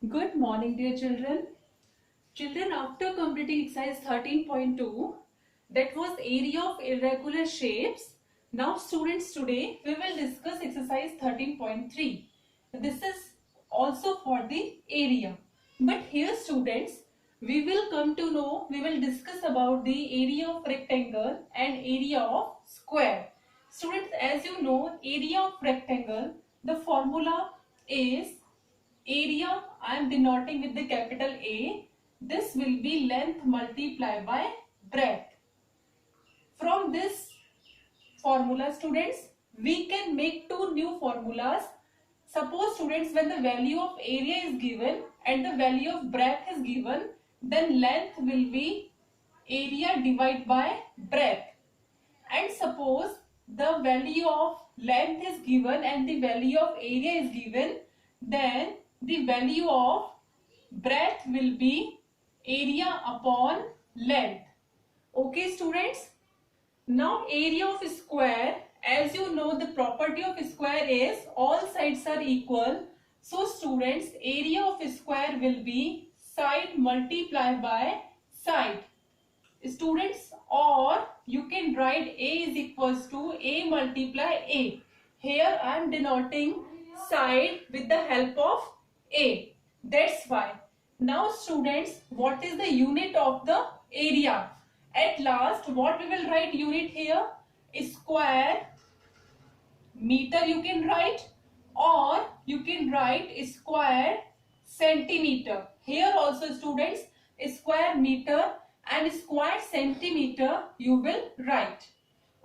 Good morning, dear children. Children, after completing exercise 13.2, that was area of irregular shapes. Now, students, today we will discuss exercise 13.3. This is also for the area. But here, students, we will discuss about the area of rectangle and area of square. Students, as you know, area of rectangle, the formula is area. I am denoting with the capital A. This will be length multiplied by breadth. From this formula, students, we can make two new formulas. Suppose, students, when the value of area is given and the value of breadth is given, then length will be area divided by breadth. And suppose the value of length is given and the value of area is given, then the value of breadth will be area upon length. Okay, students? Now, area of square, as you know, the property of square is all sides are equal. So, students, area of square will be side multiplied by side. Students, or you can write A is equals to A multiply A. Here I am denoting side with the help of A. That's why. Now, students, what is the unit of the area? At last, what we will write unit here? Square meter you can write, or you can write square centimeter. Here also, students, square meter and square centimeter you will write.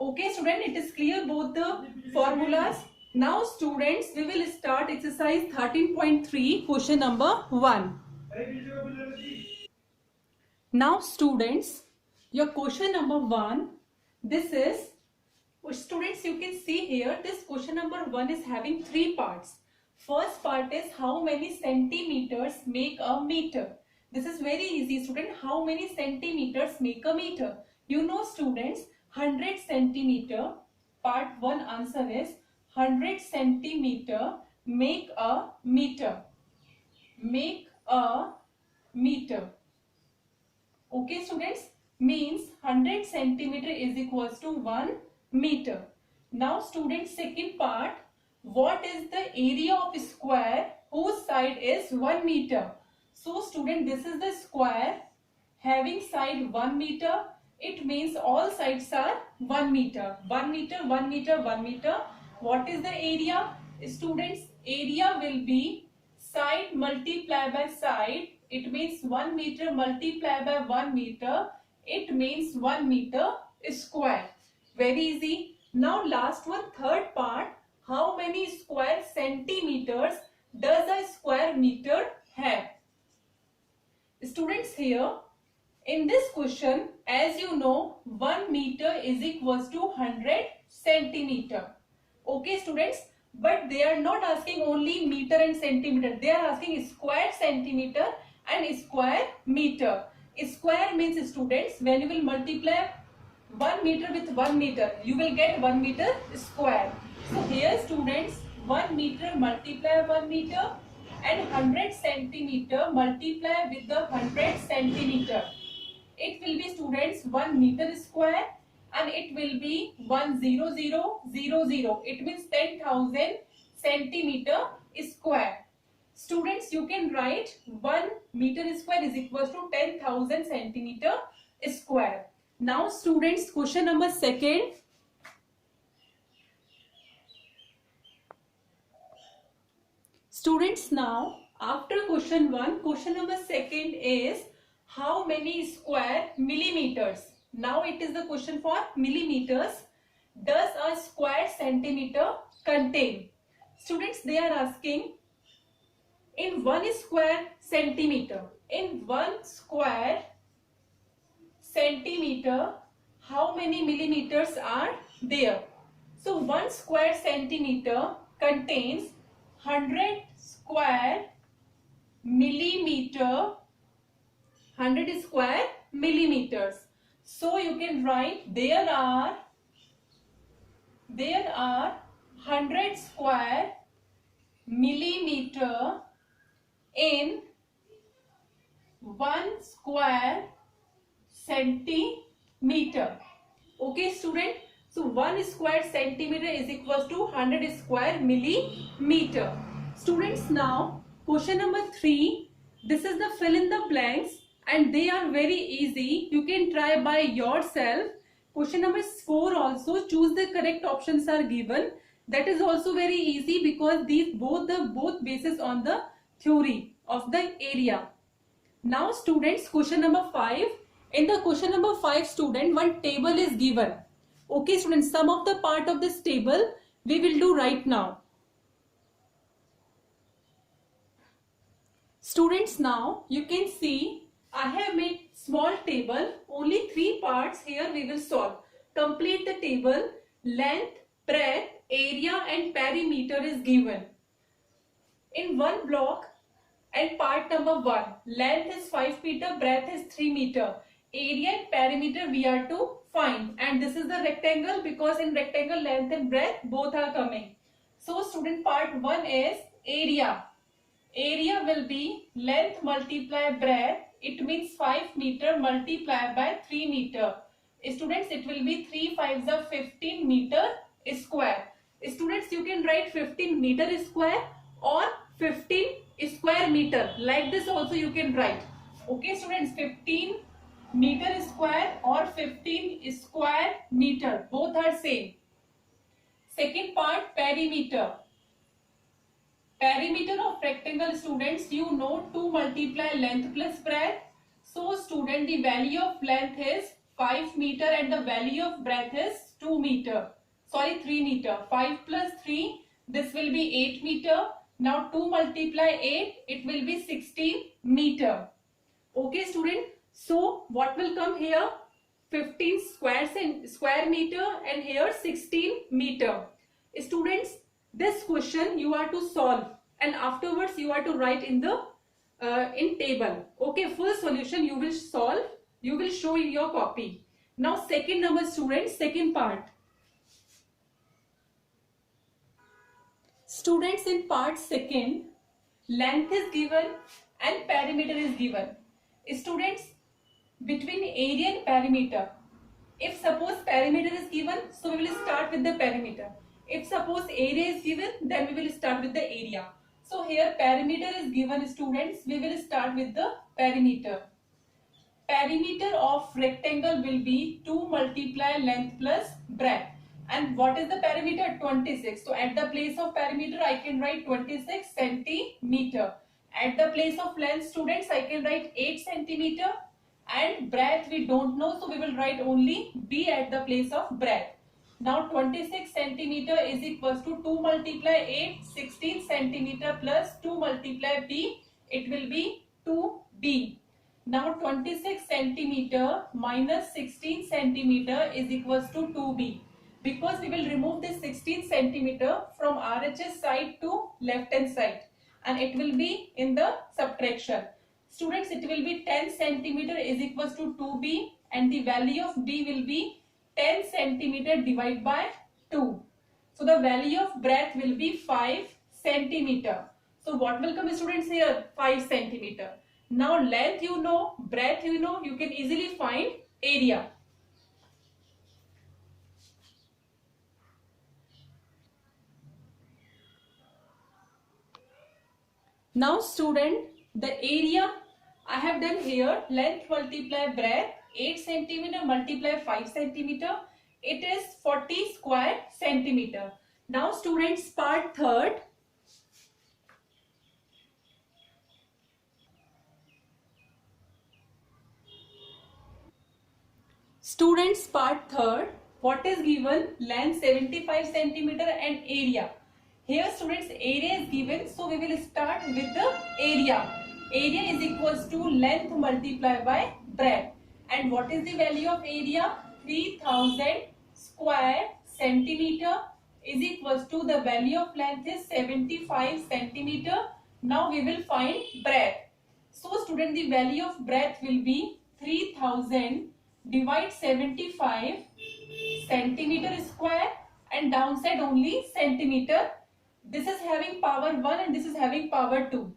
Okay, student, it is clear both the formulas. Now, students, we will start exercise 13.3, question number 1. Now, students, your question number 1, this is, students, you can see here, this question number 1 is having 3 parts. First part is how many centimeters make a meter. This is very easy, student. How many centimeters make a meter? You know, students, 100 centimeter. Part 1 answer is 100 centimeter make a meter. Make a meter. Okay, students, means 100 centimeter is equals to 1 meter. Now, students, second part, what is the area of square whose side is 1 meter? So, student, this is the square having side 1 meter. It means all sides are 1 meter. 1 meter, 1 meter, 1 meter. What is the area? Students, area will be side multiplied by side. It means 1 meter multiplied by 1 meter. It means 1 meter square. Very easy. Now, last one, third part. How many square centimeters does a square meter have? Students, here in this question, as you know, 1 meter is equals to 100 centimeter. Okay, students, but they are not asking only meter and centimeter. They are asking square centimeter and square meter. Square means, students, when you will multiply 1 meter with 1 meter, you will get 1 meter square. So here, students, 1 meter multiply 1 meter and 100 centimeter multiply with the 100 centimeter. It will be, students, 1 meter square and it will be 10000. It means 10,000 centimeter square. Students, you can write 1 meter square is equals to 10,000 centimeter square. Now, students, question number 2. Students, now after question 1, question number 2 is how many square millimeters? Now it is the question for millimeters. Does a square centimeter contain? Students, they are asking in 1 square centimeter. In 1 square centimeter, how many millimeters are there? So 1 square centimeter contains 100 square millimeter, 100 square millimeters. So you can write there are 100 square millimeter in 1 square centimeter. Okay student, so 1 square centimeter is equals to 100 square millimeter. Students, now question number 3, this is the fill in the blanks and they are very easy, you can try by yourself. Question number 4 also, choose the correct options are given. That is also very easy because these both bases on the theory of the area. Now students, question number 5. In the question number 5 student, one table is given. Okay students, some of the part of this table we will do right now. Students, now you can see I have made small table, only 3 parts here we will solve. Complete the table, length, breadth, area and perimeter is given. In one block and part number 1, length is 5 meter, breadth is 3 meter. Area and perimeter we are to find, and this is the rectangle because in rectangle length and breadth both are coming. So student, part 1 is area. Area will be length multiply breadth, it means 5 meter multiply by 3 meter. Students, it will be 3 5s are 15 meter square. Students, you can write 15 meter square or 15 square meter, like this also you can write. Okay students, 15 meter square or 15 square meter, both are same. Second part, perimeter. Perimeter of rectangle, students, you know 2 multiply length plus breadth. So student, the value of length is 5 meter and the value of breadth is 3 meter. 5 plus 3, this will be 8 meter. Now 2 multiply 8, it will be 16 meter. Okay student, so what will come here? 15 square meter and here 16 meter. Students, this question you are to solve and afterwards you are to write in the in table. Okay, full solution you will solve, you will show in your copy. Now second number students, second part. Students, in part second, length is given and perimeter is given. Students, between area and perimeter, if suppose perimeter is given, so we will start with the perimeter. If suppose area is given, then we will start with the area. So here perimeter is given, students, we will start with the perimeter. Perimeter of rectangle will be 2 multiply length plus breadth. And what is the perimeter? 26. So at the place of perimeter, I can write 26 centimeter. At the place of length, students, I can write 8 centimeter. And breadth we don't know, so we will write only B at the place of breadth. Now 26 centimeter is equals to 2 multiply 8, 16 centimeter plus 2 multiply B, it will be 2B. Now 26 centimeter minus 16 centimeter is equals to 2B. Because we will remove this 16 centimeter from RHS side to left hand side and it will be in the subtraction. Students, it will be 10 centimeter is equals to 2B and the value of B will be 10 centimeter divided by 2. So the value of breadth will be 5 centimeter. So what will come, students, here? 5 centimeter. Now length you know, breadth you know, you can easily find area. Now student, the area I have done here, length multiply breadth, 8 centimeter multiply 5 centimeter, it is 40 square centimeter. Now students, part third. Students, part third, what is given? Length 75 centimeter and area. Here students, area is given, so we will start with the area. Area is equals to length multiplied by breadth. And what is the value of area? 3000 square centimeter is equals to the value of length is 75 centimeter. Now we will find breadth. So student, the value of breadth will be 3000 divide 75 centimeter square and downside only centimeter. This is having power 1 and this is having power 2.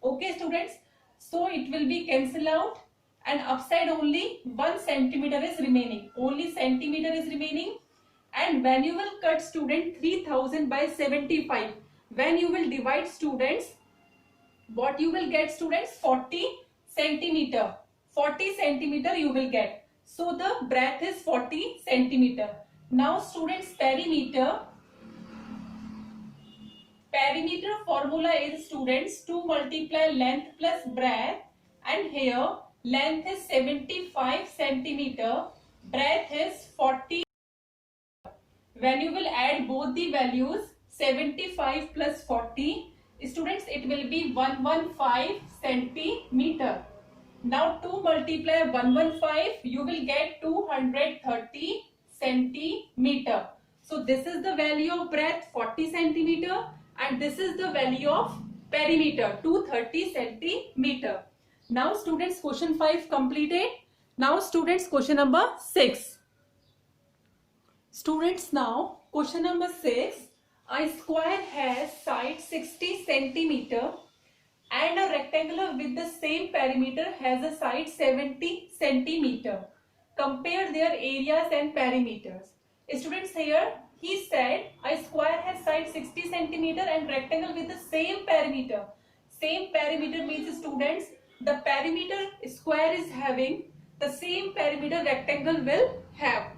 Okay students, So it will be cancel out, and upside only 1 centimeter is remaining. Only centimeter is remaining. And when you will cut student 3000 by 75, when you will divide students, what you will get students? 40 centimeter. 40 centimeter you will get. So the breadth is 40 centimeter. Now students, perimeter formula is students 2 multiply length plus breadth, and here length is 75 centimeter, breadth is 40. When you will add both the values 75 plus 40, students, it will be 115 centimeter. Now 2 multiply 115, you will get 230 centimeter. So this is the value of breadth 40 centimeter, and this is the value of perimeter 230 centimeter. Now students, question 5 completed. Now students, question number 6. Students, now question number 6. A square has side 60 centimeter and a rectangle with the same perimeter has a side 70 centimeter. Compare their areas and perimeters. Students, here he said a square has side 60 centimeter and rectangle with the same perimeter. Same perimeter means, students, the perimeter square is having the same perimeter rectangle will have.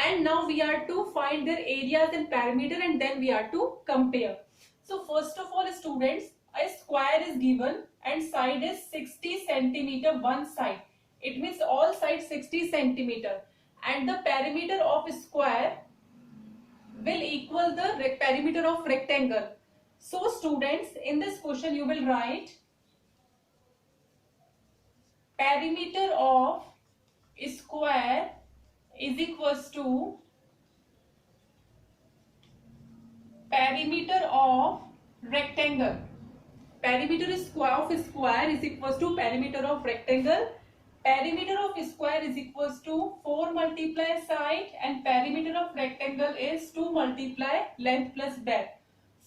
And now we are to find their areas and perimeter, and then we are to compare. So first of all, students, a square is given and side is 60 centimeter one side. It means all sides 60 centimeter, and the perimeter of square will equal the perimeter of rectangle. So students, in this question you will write perimeter of square is equals to perimeter of rectangle. Perimeter of square is equals to perimeter of rectangle. Perimeter of square is equals to 4 multiply side, and perimeter of rectangle is 2 multiply length plus breadth.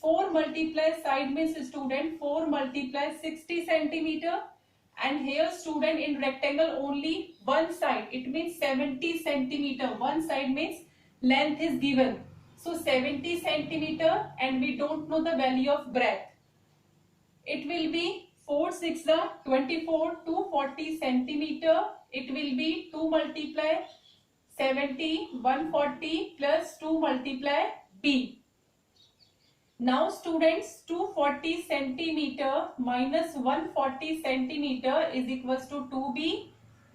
4 multiply side means, student, 4 multiply 60 centimeter, and here student, in rectangle only one side, it means 70 centimeter. One side means length is given, so 70 centimeter, and we don't know the value of breadth. It will be 4 6 24, 240 centimeter. It will be 2 multiply 70, 140 plus 2 multiply b. Now students, 240 centimeter minus 140 centimeter is equals to 2b.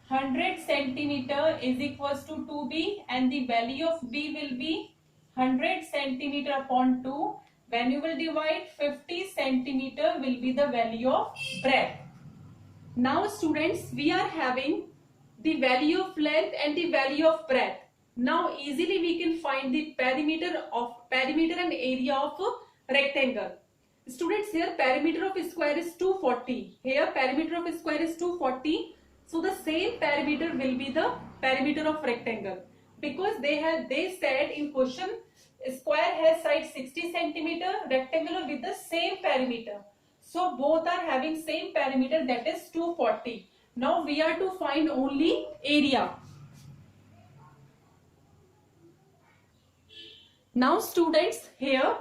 100 centimeter is equals to 2b, and the value of b will be 100 centimeter upon 2. When you will divide, 50 centimeter will be the value of breadth. Now students, we are having the value of length and the value of breadth. Now easily we can find the perimeter and area of rectangle. Students, here perimeter of square is 240. Here perimeter of square is 240. So the same perimeter will be the perimeter of rectangle, because they said in question square has side 60 centimeter, rectangular with the same perimeter. So both are having same perimeter, that is 240. Now we are to find only area. Now students, here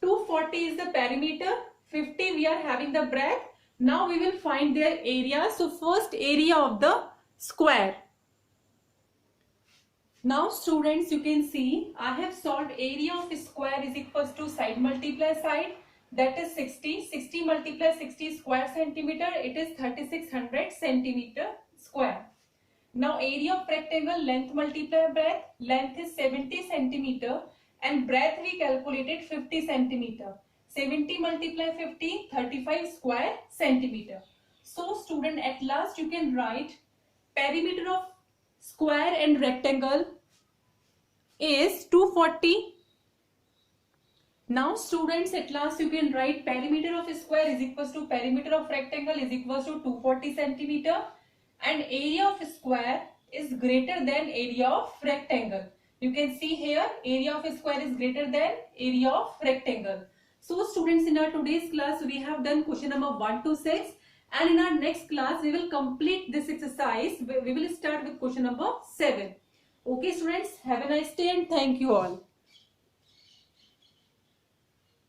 240 is the perimeter, 50 we are having the breadth. Now we will find their area. So first, area of the square. Now students, you can see I have solved area of square is equals to side multiply side, that is 60. 60 multiply 60 square centimeter, it is 3600 centimeter square. Now area of rectangle, length multiply breadth, length is 70 centimeter and breadth we calculated 50 centimeter. 70 multiply 50, 35 square centimeter. So student, at last you can write perimeter of square and rectangle is 240. Now students, at last you can write perimeter of square is equals to perimeter of rectangle is equals to 240 centimeter, and area of square is greater than area of rectangle. You can see here area of square is greater than area of rectangle. So students, in our today's class we have done question number 1 to 6, And in our next class, we will complete this exercise. We will start with question number 7. Okay, students, have a nice day and thank you all.